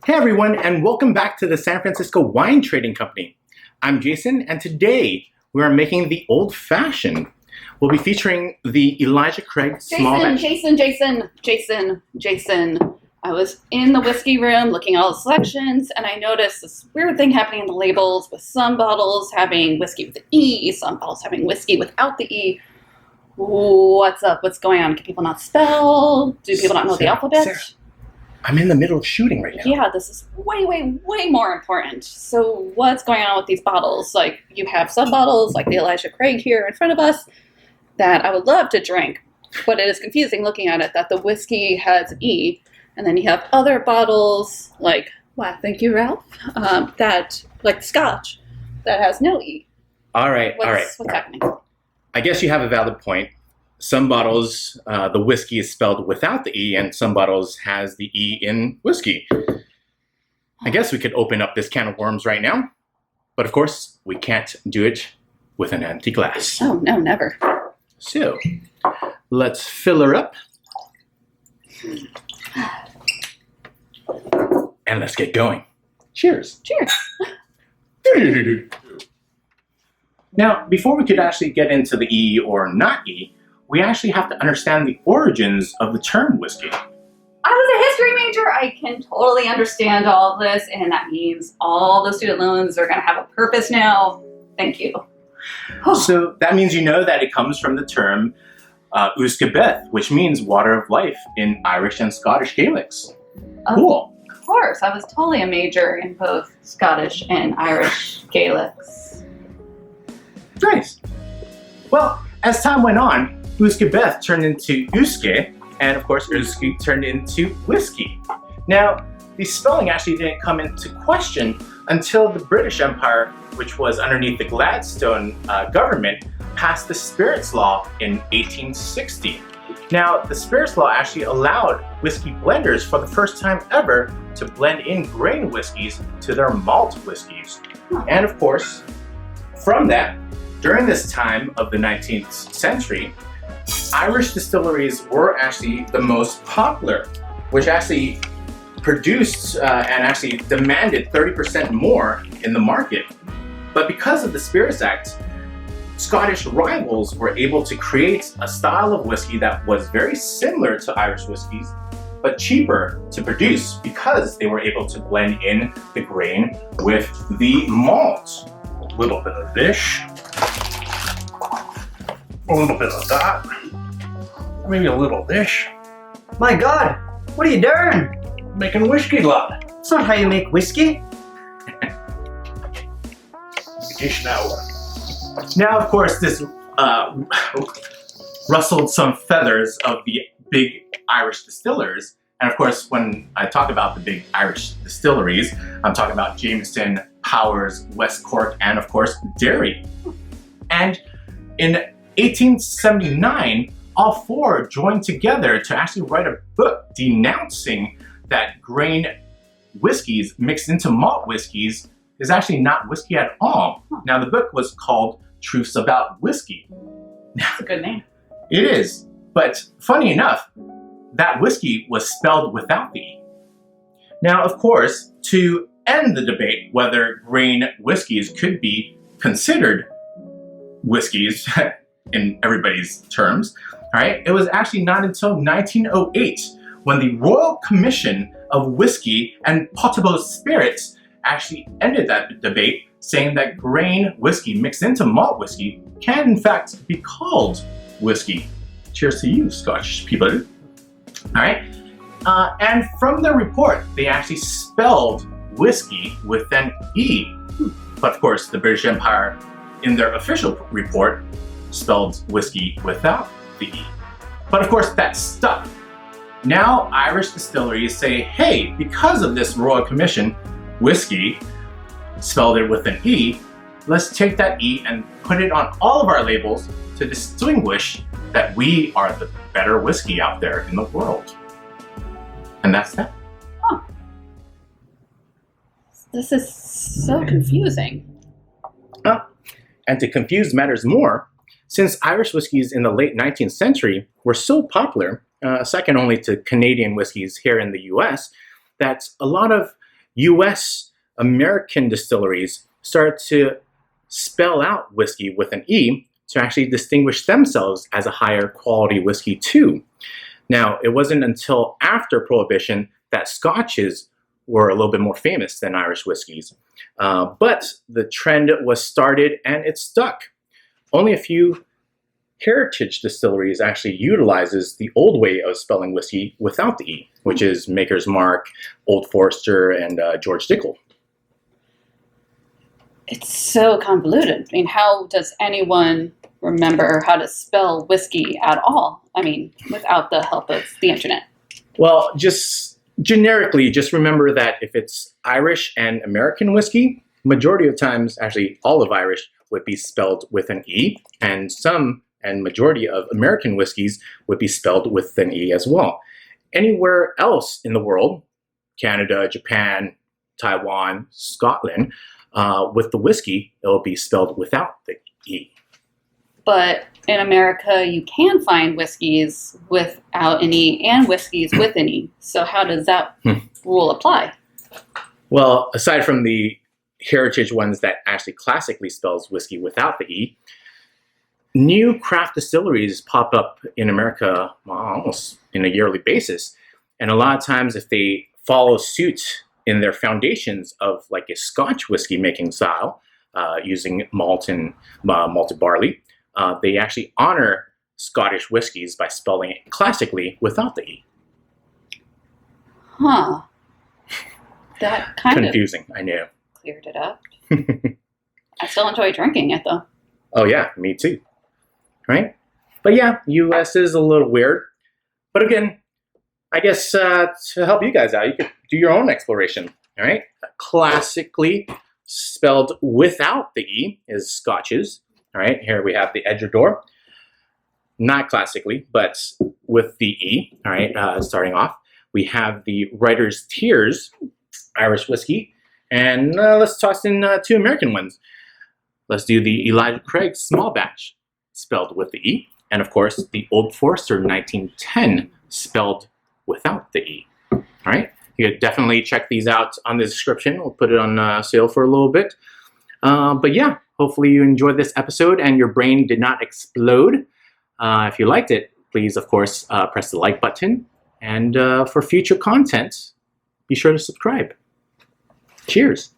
Hey everyone, and welcome back to the San Francisco Wine Trading Company. I'm Jason, and today we are making the Old Fashioned. We'll be featuring the Elijah Craig small batch. Jason. I was in the whiskey room looking at all the selections, and I noticed this weird thing happening in the labels with some bottles having whiskey with the E, some bottles having whiskey without the E. What's up? What's going on? Can people not spell? Do people not know the alphabet? Sarah, I'm in the middle of shooting right now. Yeah, this is way more important. So what's going on with these bottles? Like, you have some bottles, like the Elijah Craig here in front of us, that I would love to drink, but it is confusing looking at it that the whiskey has an E, and then you have other bottles, like, wow, thank you, Ralph, that, like Scotch, that has no E. All right. What's happening? I guess you have a valid point. Some bottles, the whiskey is spelled without the E, and some bottles has the E in whiskey. I guess we could open up this can of worms right now, but of course, we can't do it with an empty glass. Oh, no, never. So, let's fill her up. And let's get going. Cheers. Cheers. Now, before we could actually get into the E or not E, we actually have to understand the origins of the term whiskey. I was a history major. I can totally understand all this, and that means all the student loans are going to have a purpose now. Thank you. So that means you know that it comes from the term Uisge, which means water of life in Irish and Scottish Gaelics. Cool. Of course, I was totally a major in both Scottish and Irish Gaelics. Nice. Well, as time went on, Uisge turned into Uisge, and of course Uisge turned into whiskey. Now, the spelling actually didn't come into question until the British Empire, which was underneath the Gladstone government, passed the Spirits Law in 1860. Now, the Spirits Law actually allowed whiskey blenders for the first time ever to blend in grain whiskeys to their malt whiskeys. And of course, from that, during this time of the 19th century, Irish distilleries were actually the most popular, which actually produced and actually demanded 30% more in the market. But because of the Spirits Act, Scottish rivals were able to create a style of whiskey that was very similar to Irish whiskeys, but cheaper to produce because they were able to blend in the grain with the malt. A little bit of this, a little bit of that, maybe a little of this. My God, what are you doing? Making whiskey, lad. That's not how you make whiskey. Dish now. Now, of course, this rustled some feathers of the big Irish distillers. And of course, when I talk about the big Irish distilleries, I'm talking about Jameson, Powers, West Cork, and of course, Derry. And in 1879, all four joined together to actually write a book denouncing that grain whiskeys mixed into malt whiskeys is actually not whiskey at all. Now, the book was called Truths About Whiskey. That's a good name. It is, but funny enough, that whiskey was spelled without the E. Now, of course, to end the debate whether grain whiskeys could be considered whiskeys in everybody's terms, all right, it was actually not until 1908 when the Royal Commission of Whiskey and Potable Spirits actually ended that debate, saying that grain whiskey mixed into malt whiskey can in fact be called whiskey. Cheers to you, Scottish people. All right, and from their report, they actually spelled whiskey with an E. But of course, the British Empire, in their official report, spelled whiskey without the E. But of course, that stuck. Now, Irish distilleries say, hey, because of this Royal Commission, whiskey, spelled it with an E, let's take that E and put it on all of our labels to distinguish that we are the better whiskey out there in the world. And that's that. Huh. This is so confusing. And to confuse matters more, since Irish whiskeys in the late 19th century were so popular, second only to Canadian whiskeys here in the US, that a lot of U.S. American distilleries started to spell out whiskey with an E to actually distinguish themselves as a higher quality whiskey too. Now, it wasn't until after Prohibition that Scotches were a little bit more famous than Irish whiskeys. But the trend was started and it stuck. Only a few heritage distilleries actually utilizes the old way of spelling whiskey without the E, which is Maker's Mark, Old Forester, and George Dickel. It's so convoluted. I mean, how does anyone remember how to spell whiskey at all? I mean, without the help of the internet. Well, just generically, just remember that if it's Irish and American whiskey, majority of times, actually all of Irish would be spelled with an E, and majority of American whiskeys would be spelled with an E as well. Anywhere else in the world, Canada, Japan, Taiwan, Scotland, with the whiskey, it'll be spelled without the E. But in America, you can find whiskeys without an E and whiskeys with an E. So how does that rule apply? Well, aside from the heritage ones that actually classically spells whiskey without the E, new craft distilleries pop up in America almost in a yearly basis. And a lot of times if they follow suit in their foundations of like a Scotch whiskey making style, using malted barley, they actually honor Scottish whiskeys by spelling it classically without the E. Huh. That kind confusing, I know. Cleared it up. I still enjoy drinking it though. Oh yeah, me too. Right? But yeah, US is a little weird. But again, I guess to help you guys out, you could do your own exploration. All right? Classically spelled without the E is Scotches. All right, here we have the Edgeador. Not classically, but with the E. All right, starting off. We have the Writer's Tears Irish whiskey. And let's toss in two American ones. Let's do the Elijah Craig Small Batch, spelled with the E. And of course, the Old Forester 1910, spelled without the E. All right, you could definitely check these out on the description. We'll put it on sale for a little bit. But yeah, hopefully you enjoyed this episode and your brain did not explode. If you liked it, please, of course, press the like button. And for future content, be sure to subscribe. Cheers.